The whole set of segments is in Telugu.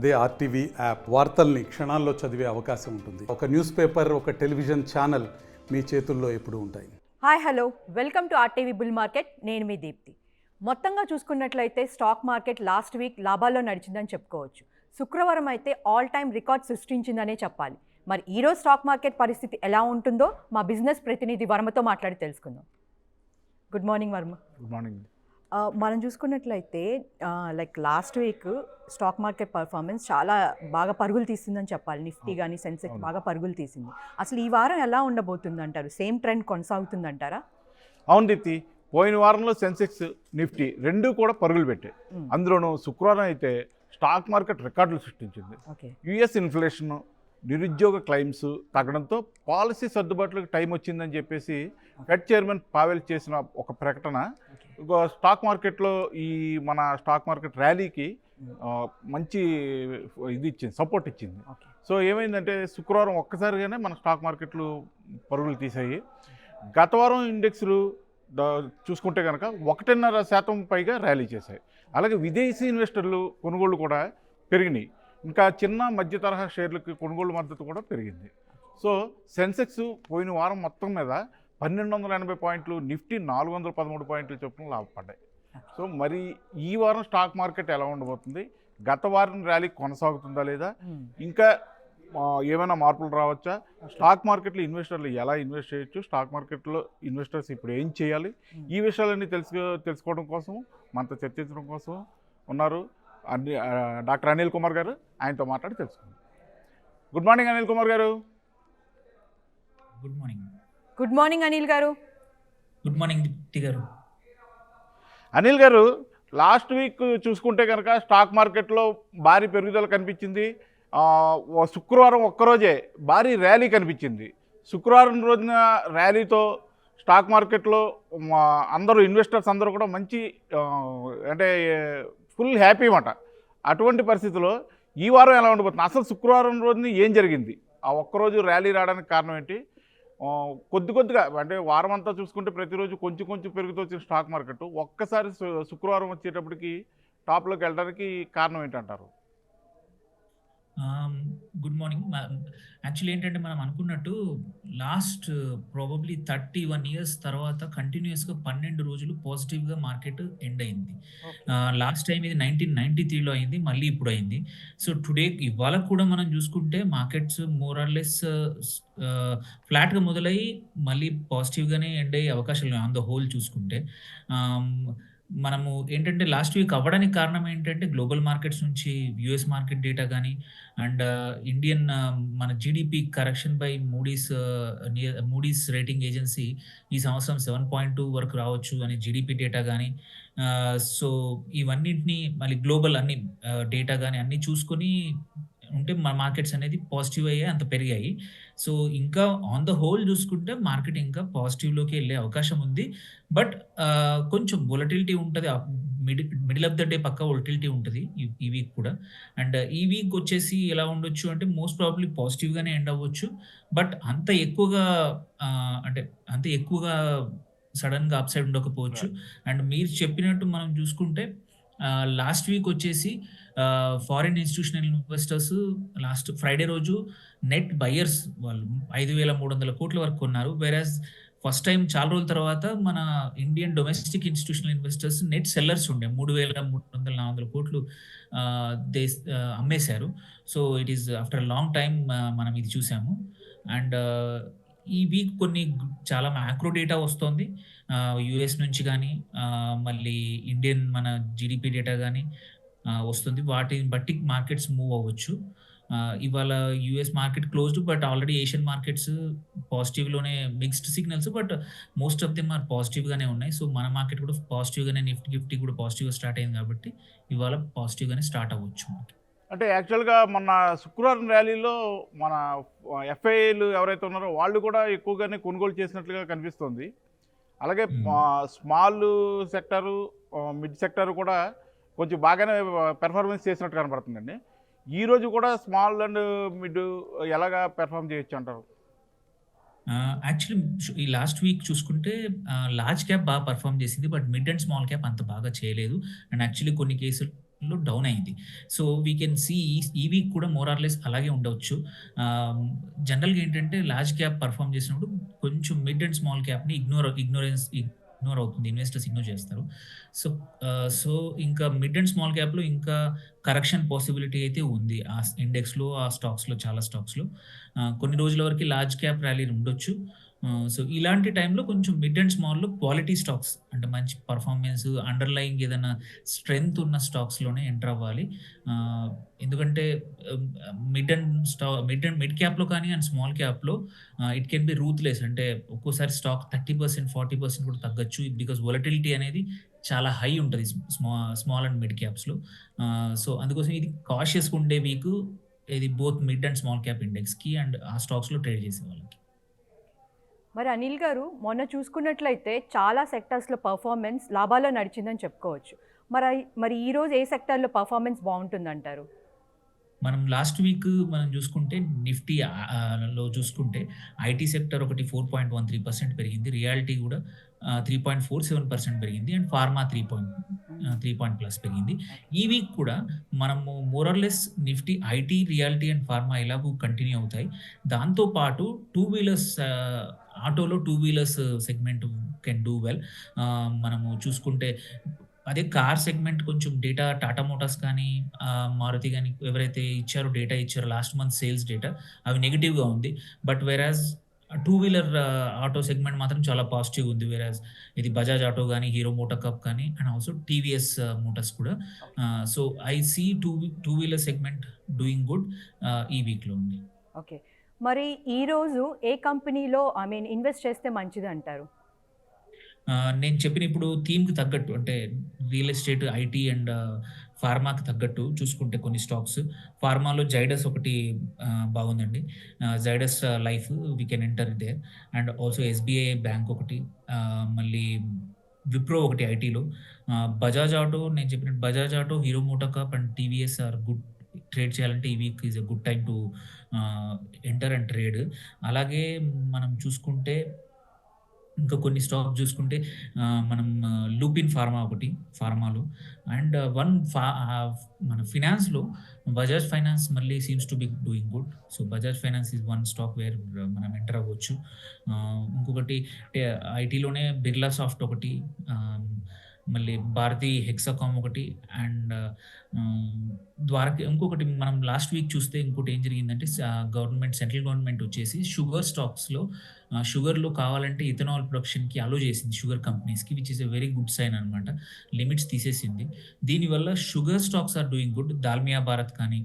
అదే ఆర్టీవీ యాప్ వార్తల్ని క్షణాల్లో చదివే అవకాశం ఉంటుంది. ఒక న్యూస్ పేపర్, ఒక టెలివిజన్ ఛానల్ మీ చేతుల్లో ఎప్పుడూ ఉంటాయి. Hi hello, welcome to RTV bull market. నేను మీ దీప్తి. మొత్తంగా చూసుకున్నట్లయితే స్టాక్ మార్కెట్ లాస్ట్ వీక్ లాభాల్లో నడిచిందని చెప్పుకోవచ్చు. శుక్రవారం అయితే ఆల్ టైమ్ రికార్డ్ సృష్టించిందనే చెప్పాలి. మరి ఈరోజు స్టాక్ మార్కెట్ పరిస్థితి ఎలా ఉంటుందో మా బిజినెస్ ప్రతినిధి వర్మతో మాట్లాడి తెలుసుకుందాం. Good morning Varma. Good morning. మనం చూసుకున్నట్లయితే last week stock market performance చాలా బాగా పరుగులు తీసిందని చెప్పాలి. నిఫ్టీ కానీ సెన్సెక్స్ బాగా పరుగులు తీసింది. అసలు ఈ వారం ఎలా ఉండబోతుంది అంటారు? సేమ్ ట్రెండ్ కొనసాగుతుందంటారా? అవును దీప్తి, పోయిన వారంలో సెన్సెక్స్ నిఫ్టీ రెండు కూడా పరుగులు పెట్టాయి. అందులోనూ శుక్రవారం అయితే స్టాక్ మార్కెట్ రికార్డులు సృష్టించింది. యుఎస్ ఇన్ఫ్లేషన్, నిరుద్యోగ క్లైమ్స్ తగ్గడంతో పాలసీ సర్దుబాట్లకు టైం వచ్చిందని చెప్పేసి ఫెడ్ చైర్మన్ పావెల్ చేసిన ఒక ప్రకటన స్టాక్ మార్కెట్లో మన స్టాక్ మార్కెట్ ర్యాలీకి మంచి ఇది ఇచ్చింది, సపోర్ట్ ఇచ్చింది. సో ఏమైందంటే శుక్రవారం ఒక్కసారిగానే మన స్టాక్ మార్కెట్లు పరుగులు తీసాయి. గత వారం ఇండెక్స్లు చూసుకుంటే కనుక 1.5% పైగా ర్యాలీ చేశాయి. అలాగే విదేశీ ఇన్వెస్టర్లు కొనుగోళ్లు కూడా పెరిగినాయి. ఇంకా చిన్న మధ్య తరహా షేర్లకి కొనుగోలు మద్దతు కూడా పెరిగింది. సో సెన్సెక్స్ పోయిన వారం మొత్తం మీద 1280 పాయింట్లు, నిఫ్టీ 413 పాయింట్లు చొప్పున లాభపడ్డాయి. సో మరి ఈ వారం స్టాక్ మార్కెట్ ఎలా ఉండబోతుంది? గత వారం ర్యాలీ కొనసాగుతుందా లేదా, ఇంకా ఏమైనా మార్పులు రావచ్చా, స్టాక్ మార్కెట్లో ఇన్వెస్టర్లు ఎలా ఇన్వెస్ట్ చేయొచ్చు, స్టాక్ మార్కెట్లో ఇన్వెస్టర్స్ ఇప్పుడు ఏం చేయాలి, ఈ విషయాలన్నీ తెలుసుకోవడం కోసం మనతో చర్చించడం కోసం ఉన్నారు డాక్టర్ అనిల్ కుమార్ గారు. ఆయనతో మాట్లాడి తెలుసుకుందాం. Good morning Anil Kumar garu. Good morning. Good morning Anil garu. Good morning Deepti గారు. అనిల్ గారు, లాస్ట్ వీక్ చూసుకుంటే కనుక స్టాక్ మార్కెట్లో భారీ పెరుగుదల కనిపించింది. శుక్రవారం ఒక్కరోజే భారీ ర్యాలీ కనిపించింది. శుక్రవారం రోజున ర్యాలీతో స్టాక్ మార్కెట్లో అందరూ ఇన్వెస్టర్స్ అందరూ కూడా మంచి అంటే ఫుల్ హ్యాపీ అన్నమాట. అటువంటి పరిస్థితుల్లో ఈ వారం ఎలా ఉండబోతుంది? అసలు శుక్రవారం రోజున ఏం జరిగింది? ఆ ఒక్కరోజు ర్యాలీ రావడానికి కారణం ఏంటి? కొద్దిగా అంటే వారం అంతా చూసుకుంటే ప్రతిరోజు కొంచెం పెరుగుతూ వచ్చిన స్టాక్ మార్కెట్ ఒక్కసారి శుక్రవారం వచ్చేటప్పటికి టాప్లోకి వెళ్ళడానికి కారణం ఏంటంటారు? Good morning. యాక్చువల్లీ ఏంటంటే మనం అనుకున్నట్టు లాస్ట్ ప్రాబబ్లీ 31 ఇయర్స్ తర్వాత కంటిన్యూస్గా 12 రోజులు పాజిటివ్గా మార్కెట్ ఎండ్ అయింది. లాస్ట్ టైం ఇది 1993లో అయింది, మళ్ళీ ఇప్పుడు అయింది. సో టుడే ఇవాళ కూడా మనం చూసుకుంటే మార్కెట్స్ మోర్ ఆర్ లెస్ ఫ్లాట్గా మొదలయ్యి మళ్ళీ పాజిటివ్గానే ఎండ్ అయ్యే అవకాశాలు ఆన్ ద హోల్ చూసుకుంటే. మనము ఏంటంటే లాస్ట్ వీక్ అవ్వడానికి కారణం ఏంటంటే గ్లోబల్ మార్కెట్స్ నుంచి యుఎస్ మార్కెట్ డేటా కానీ అండ్ ఇండియన్ మన GDP correction by Moody's rating agency ఈ సంవత్సరం 7.2 వరకు రావచ్చు అని జీడిపి డేటా కానీ. సో ఇవన్నింటినీ మళ్ళీ గ్లోబల్ అన్ని డేటా కానీ అన్నీ చూసుకొని ఉంటే మన మార్కెట్స్ అనేది పాజిటివ్ అయ్యాయి, అంత పెరిగాయి. సో ఇంకా ఆన్ ద హోల్ చూసుకుంటే మార్కెట్ ఇంకా పాజిటివ్లోకి వెళ్ళే అవకాశం ఉంది. బట్ కొంచెం వొలటిలిటీ ఉంటుంది. మిడిల్ ఆఫ్ ద డే పక్కా వొలటిలిటీ ఉంటుంది ఈ వీక్ కూడా. అండ్ ఈ వీక్ వచ్చేసి ఎలా ఉండొచ్చు అంటే మోస్ట్ ప్రాబబ్లీ పాజిటివ్గానే ఎండ్ అవ్వచ్చు. బట్ అంత ఎక్కువగా సడన్గా అప్ సైడ్ ఉండకపోవచ్చు. అండ్ మీరు చెప్పినట్టు మనం చూసుకుంటే లాస్ట్ వీక్ వచ్చేసి foreign institutional investors last Friday రోజు నెట్ బయర్స్ వాళ్ళు 5,300 కోట్ల వరకు కొన్నారు. వెరాజ్ ఫస్ట్ టైం చాలా రోజుల తర్వాత మన Indian domestic institutional investors net sellers ఉండే 3,300-400 కోట్లు అమ్మేశారు. So it is after long time మనం ఇది చూసాము. అండ్ ఈ వీక్ కొన్ని చాలా మ్యాక్రో డేటా వస్తుంది యుఎస్ నుంచి కానీ మళ్ళీ ఇండియన్ మన జీడిపి డేటా కానీ వస్తుంది. వాటిని బట్టి మార్కెట్స్ మూవ్ అవ్వచ్చు. ఇవాళ US market closed, but already Asian markets పాజిటివ్లోనే mixed signals, but most of them are పాజిటివ్గానే ఉన్నాయి. సో మన మార్కెట్ కూడా పాజిటివ్గానే, నిఫ్టీ కూడా పాజిటివ్గా స్టార్ట్ అయింది కాబట్టి ఇవాళ పాజిటివ్గానే స్టార్ట్ అవ్వచ్చు. అంటే యాక్చువల్గా మొన్న శుక్రవారం ర్యాలీలో మన ఎఫ్ఐలు ఎవరైతే ఉన్నారో వాళ్ళు కూడా ఎక్కువగానే కొనుగోలు చేసినట్లుగా కనిపిస్తుంది. అలాగే స్మాల్ సెక్టారు, మిడ్ సెక్టారు కూడా కొంచెం బాగానే పెర్ఫార్మెన్స్ చేసినట్టు కనబడుతుందండి. ఈరోజు కూడా స్మాల్ అండ్ మిడ్ ఎలాగా పెర్ఫార్మ్ చేయొచ్చు అంటారు? యాక్చువల్లీ ఈ లాస్ట్ వీక్ చూసుకుంటే లార్జ్ క్యాప్ బాగా పర్ఫామ్ చేసింది, but mid and small cap అంత బాగా చేయలేదు. అండ్ యాక్చువల్లీ కొన్ని కేసులు డౌన్ అయింది. సో, వీ కెన్ సీ ఈ వీక్ కూడా మోర్ ఆర్ లెస్ అలాగే ఉండవచ్చు. జనరల్‌గా ఏంటంటే లార్జ్ క్యాప్ పెర్ఫార్మ్ చేసినప్పుడు కొంచెం మిడ్ అండ్ స్మాల్ క్యాప్‌ని ఇగ్నోర్ అవుతుంది. ఇన్వెస్టర్స్ ఇగ్నోర్ చేస్తారు. సో, సో ఇంకా మిడ్ అండ్ స్మాల్ క్యాప్‌లో ఇంకా కరెక్షన్ పాసిబిలిటీ అయితే ఉంది. ఆ ఇండెక్స్‌లో, ఆ స్టాక్స్‌లో, చాలా స్టాక్స్‌లో. కొన్ని రోజుల వరకి లార్జ్ క్యాప్ ర్యాలీ ఉండొచ్చు. సో, ఇలాంటి టైంలో కొంచెం మిడ్ అండ్ స్మాల్‌లో క్వాలిటీ స్టాక్స్ అంటే మంచి పర్ఫార్మెన్స్, అండర్‌లయింగ్ ఏదైనా స్ట్రెంగ్త్ ఉన్న స్టాక్స్‌లోనే ఎంటర్ అవ్వాలి. ఆహ్, ఎందుకంటే ఆహ్, మిడ్ క్యాప్‌లో కానీ అండ్ స్మాల్ క్యాప్‌లో ఇట్ కెన్ బి రూత్‌లెస్. అంటే ఒక్కోసారి స్టాక్ 30%, 40% కూడా తగ్గొచ్చు. బికాజ్ వోలటిలిటీ అనేది చాలా హై ఉంటది స్మాల్ అండ్ మిడ్ క్యాప్స్‌లో. సో, అందుకోసం ఇది కాషియస్‌గా ఉండే వీకు ఇది both mid and small cap ఇండెక్స్‌కి అండ్ ఆ స్టాక్స్‌లో ట్రేడ్ చేసే వాళ్ళకి. మరి అనిల్ గారు, మొన్న చూసుకున్నట్లయితే చాలా సెక్టార్స్‌లో పర్ఫార్మెన్స్ లాభాల్లో నడిచిందని చెప్పుకోవచ్చు. మరి ఈరోజు ఏ సెక్టార్‌లో పర్ఫార్మెన్స్ బావుంటుందంటారు? మనం లాస్ట్ వీక్ మనం చూసుకుంటే నిఫ్టీ లో చూసుకుంటే ఐటీ సెక్టర్ ఒకటి 4.13% పెరిగింది. రియాల్టీ కూడా 3.47% పెరిగింది. అండ్ ఫార్మా 3 పాయింట్ ప్లస్ పెరిగింది. ఈ వీక్ కూడా మనము more or less Nifty, IT, realty and pharma ఎలాగూ కంటిన్యూ అవుతాయి. దాంతో పాటు టూ వీలర్స్ ఆటోలో two wheelers segment can do well. మనము చూసుకుంటే అదే కార్ సెగ్మెంట్ కొంచెం డేటా టాటా మోటార్స్ కానీ, మారుతి గాని ఎవరైతే డేటా ఇచ్చారో లాస్ట్ మంత్ సేల్స్ డేటా అవి నెగెటివ్‌గా ఉంది. బట్ వేరాజ్ టూ వీలర్ ఆటో సెగ్మెంట్ మాత్రం చాలా పాజిటివ్‌గా ఉంది. వేరాజ్ ఇది బజాజ్ ఆటో గాని, హీరో మోటోకర్ప్ కానీ అండ్ ఆల్సో టీవీఎస్ మోటార్స్ కూడా. So, I see two wheeler segment doing good ఈ వీక్‌లో ఉంది. ఓకే. మరి ఈరోజు ఏ కంపెనీలో ఇన్వెస్ట్ చేస్తే మంచిదంటారు? నేను చెప్పిన ఇప్పుడు థీమ్‌కి తగ్గట్టు అంటే రియల్ ఎస్టేట్, ఐటీ అండ్ ఫార్మాకి తగ్గట్టు చూసుకుంటే కొన్ని స్టాక్స్. ఫార్మాలో జైడస్ ఒకటి బాగుందండి. Zydus life we can enter there. And also SBI bank ఒకటి. మళ్ళీ విప్రో ఒకటి ఐటీలో. బజాజ్ ఆటో నేను చెప్పినట్టు Bajaj auto, Hero MotoCorp and TVS are good. Trade చేయాలంటే ఈ week is a good time to enter and trade. అలాగే మనం చూసుకుంటే ఇంకా కొన్ని స్టాక్ చూసుకుంటే మనం లూపిన్ ఫార్మా ఒకటి ఫార్మాలో. అండ్ మన ఫినాన్స్‌లో బజాజ్ ఫైనాన్స్ మళ్ళీ seems to be doing good. So, Bajaj finance is one stock where మనం ఎంటర్ అవ్వచ్చు. ఇంకొకటి ఐటీలోనే బిర్లా సాఫ్ట్ ఒకటి, మళ్ళీ భారతి హెక్సాకామ్ ఒకటి అండ్ ఇంకొకటి మనం లాస్ట్ వీక్ చూస్తే ఇంకోటి ఏం జరిగిందంటే సెంట్రల్ గవర్నమెంట్ వచ్చేసి షుగర్ స్టాక్స్‌లో షుగర్‌లో కావాలంటే ఇథనాల్ ప్రొడక్షన్‌కి అలో చేసింది షుగర్ కంపెనీస్‌కి, which is a very good sign అనమాట. లిమిట్స్ తీసేసింది. దీనివల్ల sugar stocks are doing good. Dalmia Bharat కానీ,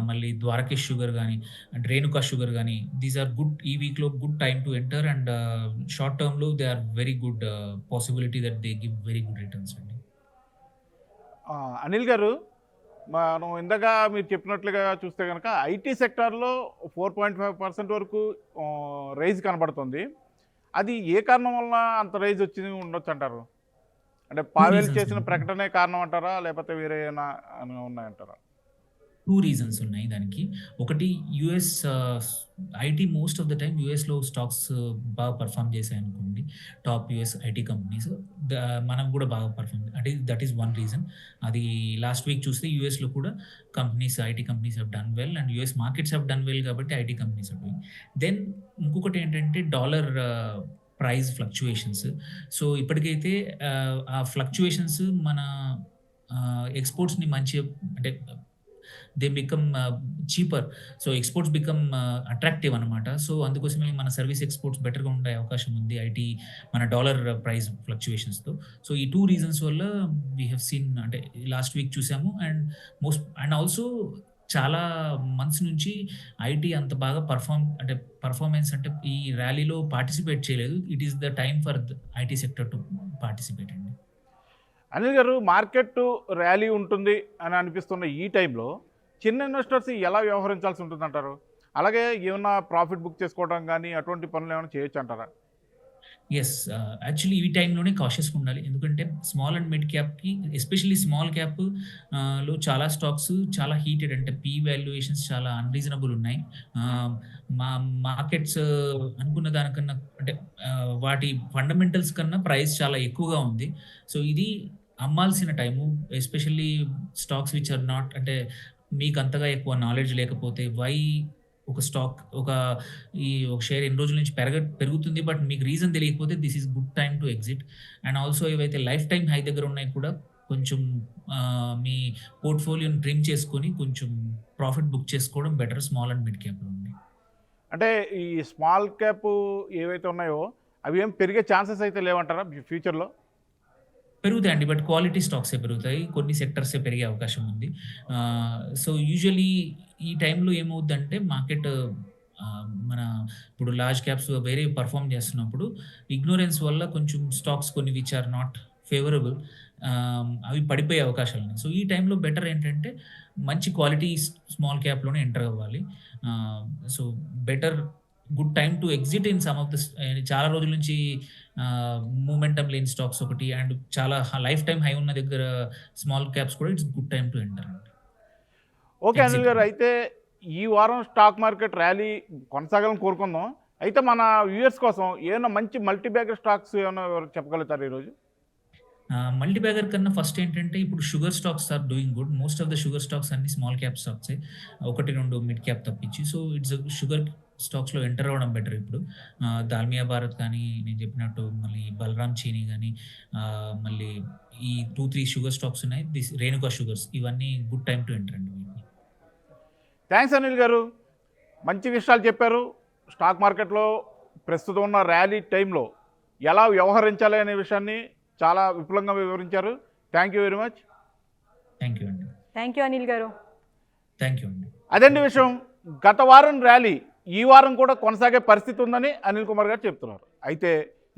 మళ్ళీ ద్వారకేష్ షుగర్ గానీ, అండ్ రేణుకా షుగర్ గానీ, దీస్ ఆర్ గుడ్. ఈ వీక్‌లో good time to enter and short టర్మ్‌లో they are very good possibility that they give very good returns అండి. అనిల్ గారు, మనం ఇందాక మీరు చెప్పినట్లుగా చూస్తే కనుక ఐటీ సెక్టార్లో 4.5% వరకు రైజ్ కనబడుతుంది. అది ఏ కారణం వలన అంత రైజ్ వచ్చి ఉండొచ్చు అంటారు? అంటే పావెల్ reasons చేసిన అండి. ప్రకటనే కారణం అంటారా, లేకపోతే వేరే ఏమైనా ఉన్నాయంటారా? 2 రీజన్స్ ఉన్నాయి దానికి. ఒకటి US IT most of the time యూఎస్‌లో స్టాక్స్ బాగా పెర్ఫార్మ్ చేశాయనుకోండి. టాప్ యూఎస్ ఐటీ కంపెనీస్ మనం కూడా బాగా పెర్ఫార్మ్ అంటే దట్ ఈస్ వన్ రీజన్. అది లాస్ట్ వీక్ చూస్తే యూఎస్‌లో కూడా IT companies have done well and US markets have done well కాబట్టి IT companies are doing. Then ఇంకొకటి ఏంటంటే డాలర్ ప్రైస్ ఫ్లక్చుయేషన్స్. సో, ఇప్పటికైతే ఆ ఫ్లక్చుయేషన్స్ మన ఎక్స్‌పోర్ట్స్‌ని మంచిగా అంటే they become cheaper. So, exports become attractive అనమాట. సో, అందుకోసమే మన సర్వీస్ ఎక్స్‌పోర్ట్స్ బెటర్‌గా ఉండే అవకాశం ఉంది ఐటీ మన డాలర్ ప్రైస్ ఫ్లక్చుయేషన్స్‌తో. సో, ఈ 2 రీజన్స్ వల్ల వి హావ్ సీన్ అంటే లాస్ట్ వీక్ చూసాము. అండ్ ఆల్సో చాలా మంత్స్ నుంచి ఐటీ అంత బాగా పర్ఫార్మెన్స్ అంటే ఈ ర్యాలీలో పార్టిసిపేట్ చేయలేదు. It is the time for IT sector to participate అండి. అనిల్ గారు, మార్కెట్ ర్యాలీ ఉంటుంది అని అనిపిస్తున్న ఈ టైంలో చిన్న ఇన్వెస్టర్స్ ఎలా వ్యవహరించాల్సి ఉంటుందంటారు? అలాగే ఏమన్నా ప్రాఫిట్ బుక్ చేసుకోవడం కానీ అటువంటి పనులు ఏమైనా చేయొచ్చు అంటారా? యెస్. యాక్చువల్లీ ఈ టైంలోనే కాషియస్‌గా ఉండాలి. ఎందుకంటే స్మాల్ అండ్ మిడ్ క్యాప్‌కి ఎస్పెషల్లీ స్మాల్ క్యాప్ లో చాలా స్టాక్స్ చాలా హీటెడ్ అంటే వాల్యుయేషన్స్ చాలా అన్‌రీజనబుల్ ఉన్నాయి. ఆహ్, మా మార్కెట్స్ అనుకున్న దానికన్నా అంటే వాటి ఫండమెంటల్స్ కన్నా ప్రైస్ చాలా ఎక్కువగా ఉంది. సో, ఇది అమ్మాల్సిన time, especially stocks which are not, అంటే మీకు అంతగా ఎక్కువ నాలెడ్జ్ లేకపోతే వై ఒక స్టాక్ ఒక షేర్ ఎన్ని రోజుల నుంచి పెరుగుతుంది, బట్ మీకు రీజన్ తెలియకపోతే this is good time to exit. And also ఏవైతే లైఫ్ టైం హై దగ్గర ఉన్నాయి కూడా కొంచెం మీ పోర్ట్ఫోలియోని ట్రిమ్ చేసుకొని కొంచెం ప్రాఫిట్ బుక్ చేసుకోవడం బెటర్ స్మాల్ అండ్ మిడ్ క్యాప్లో ఉంది. అంటే ఈ స్మాల్ క్యాప్ ఏవైతే ఉన్నాయో అవి ఏం పెరిగే ఛాన్సెస్ అయితే లేవంటారా ఫ్యూచర్లో? పెరుగుతాయండి, బట్ క్వాలిటీ స్టాక్సే పెరుగుతాయి, కొన్ని సెక్టర్సే పెరిగే అవకాశం ఉంది. సో యూజువలీ ఈ టైంలో ఏమవుద్దంటే మార్కెట్ మన ఇప్పుడు లార్జ్ క్యాప్స్ వేరే పర్ఫామ్ చేస్తున్నప్పుడు ఇగ్నోరెన్స్ వల్ల కొంచెం స్టాక్స్ కొన్ని విచ్ ఆర్ నాట్ ఫేవరబుల్ అవి పడిపోయే అవకాశాలు ఉన్నాయి. సో ఈ టైంలో బెటర్ ఏంటంటే మంచి క్వాలిటీ స్మాల్ క్యాప్లోనే ఎంటర్ అవ్వాలి. So better good time to exit in some of the చాలా రోజుల నుంచి మూమెంటం లేని స్టాక్స్ ఒకటి, అండ్ చాలా లైఫ్ టైం హై ఉన్న దగ్గర స్మాల్ క్యాప్స్ కూడా it's good time to enter. Okay Anil గారు, అయితే ఈ వారం స్టాక్ మార్కెట్ ర్యాలీ కొనసాగాలని కోరుకుందాం. అయితే మన వ్యూయర్స్ కోసం ఏమైనా మంచి మల్టీ బ్యాగర్ స్టాక్స్ ఏమైనా చెప్పగలుగుతారు ఈరోజు? మల్టీ బ్యాగర్ కన్నా ఫస్ట్ ఏంటంటే ఇప్పుడు sugar stocks are doing good. Most of the sugar stocks అన్ని స్మాల్ క్యాప్ స్టాక్సే, 1-2 మిడ్ క్యాప్ తప్పించి. సో ఇట్స్ షుగర్ స్టాక్స్లో ఎంటర్ అవ్వడం బెటర్ ఇప్పుడు. దాల్మియా భారత్ కానీ, నేను చెప్పినట్టు మళ్ళీ బలరామ్ చీనీ కానీ, మళ్ళీ ఈ 2-3 షుగర్ స్టాక్స్ ఉన్నాయి, రేణుకా షుగర్స్, ఇవన్నీ గుడ్ టైం టు ఎంటర్ అండి. థ్యాంక్స్ అనిల్ గారు, మంచి విషయాలు చెప్పారు. స్టాక్ మార్కెట్లో ప్రస్తుతం ఉన్న ర్యాలీ టైంలో ఎలా వ్యవహరించాలి అనే విషయాన్ని చాలా విపులంగా వివరించారు. Thank you very much. Thank you అండి. థ్యాంక్ యూ అనిల్ గారు. థ్యాంక్ యూ అండి. అదండి విషయం. గత వారం ర్యాలీ ఈ వారం కూడా కొనసాగే పరిస్థితి ఉందని అనిల్ కుమార్ గారు చెప్తున్నారు. అయితే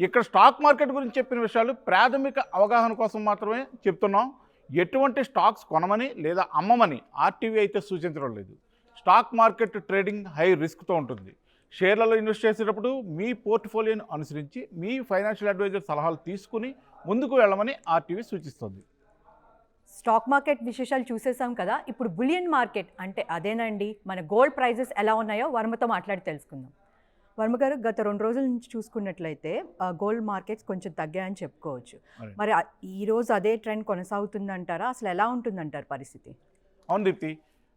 ఇక్కడ స్టాక్ మార్కెట్ గురించి చెప్పిన విషయాలు ప్రాథమిక అవగాహన కోసం మాత్రమే చెప్తున్నాం. ఎటువంటి స్టాక్స్ కొనమని లేదా అమ్మమని ఆర్టీవీ అయితే సూచించడం లేదు. స్టాక్ మార్కెట్ ట్రేడింగ్ హై రిస్క్తో ఉంటుంది. షేర్లలో ఇన్వెస్ట్ చేసేటప్పుడు మీ పోర్ట్ఫోలియోని అనుసరించి మీ ఫైనాన్షియల్ అడ్వైజర్ సలహాలు తీసుకుని ముందుకు వెళ్ళమని ఆర్టీవీ సూచిస్తుంది. స్టాక్ మార్కెట్ విశేషాలు చూసేసాం కదా, ఇప్పుడు బులియన్ మార్కెట్ అంటే అదేనండి. మన గోల్డ్ ప్రైజెస్ ఎలా ఉన్నాయో వర్మతో మాట్లాడి తెలుసుకుందాం. వర్మ గారు, గత 2 రోజుల నుంచి చూసుకున్నట్లయితే గోల్డ్ మార్కెట్స్ కొంచెం తగ్గాయని చెప్పుకోవచ్చు. మరి ఈరోజు అదే ట్రెండ్ కొనసాగుతుందంటారా? అసలు ఎలా ఉంటుందంటారు పరిస్థితి? అవును దీప్తి,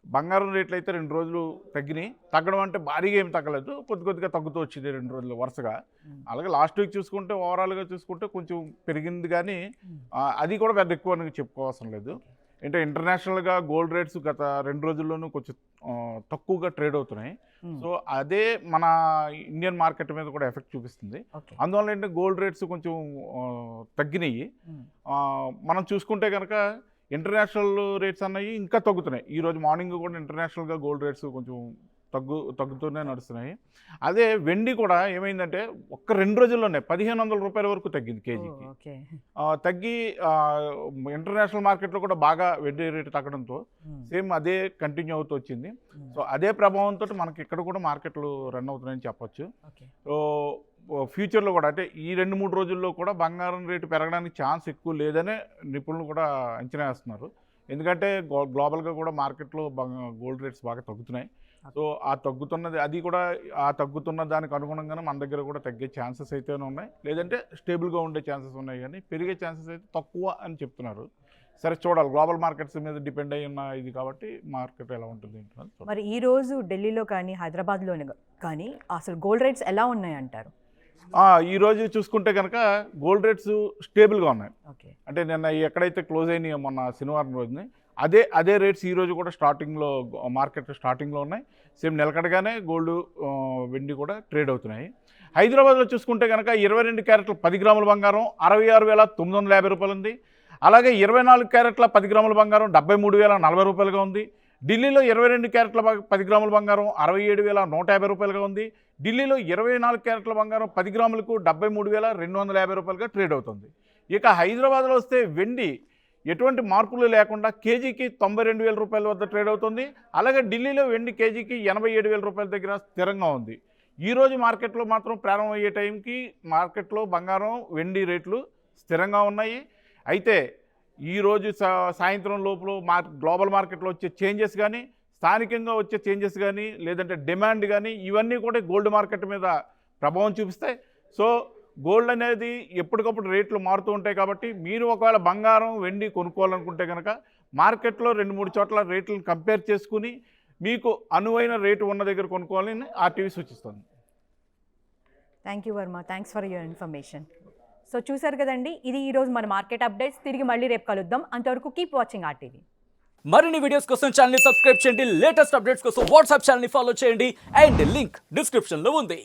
బంగారం రేట్లు అయితే 2 రోజులు తగ్గినాయి. తగ్గడం అంటే భారీగా ఏం తగ్గలేదు, కొద్దిగా తగ్గుతూ వచ్చింది 2 రోజులు వరుసగా. అలాగే లాస్ట్ వీక్ చూసుకుంటే ఓవరాల్గా చూసుకుంటే కొంచెం పెరిగింది, కానీ అది కూడా పెద్ద ఎక్కువ అని చెప్పుకోవాల్సిన లేదు. అంటే ఇంటర్నేషనల్గా గోల్డ్ రేట్స్ గత 2 రోజుల్లోనూ కొంచెం తక్కువగా ట్రేడ్ అవుతున్నాయి. సో అదే మన ఇండియన్ మార్కెట్ మీద కూడా ఎఫెక్ట్ చూపిస్తుంది. అందువల్ల ఏంటంటే గోల్డ్ రేట్స్ కొంచెం తగ్గినాయి. మనం చూసుకుంటే కనుక ఇంటర్నేషనల్ రేట్స్ అన్నవి ఇంకా తగ్గుతున్నాయి. ఈరోజు మార్నింగ్ కూడా ఇంటర్నేషనల్గా గోల్డ్ రేట్స్ కొంచెం తగ్గుతూనే నడుస్తున్నాయి. అదే వెండి కూడా ఏమైందంటే 1-2 రోజుల్లోనే 1,500 రూపాయల వరకు తగ్గింది కేజీకి. తగ్గి ఇంటర్నేషనల్ మార్కెట్లో కూడా బాగా వెండి రేటు తగ్గడంతో సేమ్ అదే కంటిన్యూ అవుతూ వచ్చింది. సో అదే ప్రభావంతో మనకి ఇక్కడ కూడా మార్కెట్లు రన్ అవుతున్నాయని చెప్పొచ్చు. సో ఫ్యూచర్లో కూడా అంటే ఈ 2-3 రోజుల్లో కూడా బంగారం రేటు పెరగడానికి ఛాన్స్ ఎక్కువ లేదనే నిపుణులు కూడా అంచనా వేస్తున్నారు. ఎందుకంటే గ్లోబల్గా కూడా మార్కెట్లో గోల్డ్ రేట్స్ బాగా తగ్గుతున్నాయి. సో ఆ తగ్గుతున్న దానికి అనుగుణంగానే మన దగ్గర కూడా తగ్గే ఛాన్సెస్ అయితే ఉన్నాయి, లేదంటే స్టేబుల్గా ఉండే ఛాన్సెస్ ఉన్నాయి, కానీ పెరిగే ఛాన్సెస్ అయితే తక్కువ అని చెప్తున్నారు. సరే చూడాలి, గ్లోబల్ మార్కెట్స్ మీద డిపెండ్ అయ్యి ఉన్న ఇది కాబట్టి మార్కెట్ ఎలా ఉంటుంది. మరి ఈరోజు ఢిల్లీలో కానీ హైదరాబాద్లో కానీ అసలు గోల్డ్ రేట్స్ ఎలా ఉన్నాయి అంటారు? ఈరోజు చూసుకుంటే కనుక గోల్డ్ రేట్స్ స్టేబుల్గా ఉన్నాయి. అంటే నిన్న ఎక్కడైతే క్లోజ్ అయినాయో మొన్న శనివారం రోజుని అదే రేట్స్ ఈరోజు కూడా మార్కెట్ స్టార్టింగ్లో ఉన్నాయి. సేమ్ నిలకడగానే గోల్డ్ వెండి కూడా ట్రేడ్ అవుతున్నాయి. హైదరాబాద్లో చూసుకుంటే కనుక 22 క్యారెట్ల 10 గ్రాముల బంగారం 66,950 రూపాయలు ఉంది. అలాగే 24 క్యారెట్ల 10 గ్రాముల బంగారం 73,040 రూపాయలుగా ఉంది. ఢిల్లీలో 22 క్యారెట్ల 10 గ్రాముల బంగారం 67,150 రూపాయలుగా ఉంది. ఢిల్లీలో 24 క్యారెట్ల బంగారం 10 గ్రాములకు 73,250 రూపాయలుగా ట్రేడ్ అవుతుంది. ఇక హైదరాబాద్లో వస్తే వెండి ఎటువంటి మార్పులు లేకుండా కేజీకి 92,000 రూపాయల వద్ద ట్రేడ్ అవుతుంది. అలాగే ఢిల్లీలో వెండి కేజీకి 87,000 రూపాయల దగ్గర స్థిరంగా ఉంది. ఈరోజు మార్కెట్లో మాత్రం ప్రారంభమయ్యే టైంకి మార్కెట్లో బంగారం వెండి రేట్లు స్థిరంగా ఉన్నాయి. అయితే ఈరోజు సాయంత్రం లోపల గ్లోబల్ మార్కెట్లో వచ్చే చేంజెస్ కానీ, స్థానికంగా వచ్చే చేంజెస్ కానీ, లేదంటే డిమాండ్ కానీ, ఇవన్నీ కూడా గోల్డ్ మార్కెట్ మీద ప్రభావం చూపిస్తాయి. సో గోల్డ్ అనేది ఎప్పటికప్పుడు రేట్లు మారుతూ ఉంటాయి కాబట్టి మీరు ఒకవేళ బంగారం వెండి కొనుక్కోవాలనుకుంటే కనుక మార్కెట్లో 2-3 చోట్ల రేట్లను కంపేర్ చేసుకుని మీకు అనువైన రేటు ఉన్న దగ్గర కొనుక్కోవాలని ఆర్టీవీ సూచిస్తుంది. Thank you Varma, thanks for your information. So చూసారు కదండి, ఇది ఈరోజు మన మార్కెట్ అప్డేట్స్. తిరిగి మళ్ళీ రేపు కలుద్దాం. అంతవరకు కీప్ వాచింగ్ ఆర్టీవీ. మరిన్ని వీడియోస్ కోసం ఛానల్ ని సబ్స్క్రైబ్ చేయండి. లేటెస్ట్ అప్డేట్స్ కోసం వాట్సాప్ ఛానల్ ని ఫాలో చేయండి. అండ్ లింక్ డిస్క్రిప్షన్ లో ఉంది.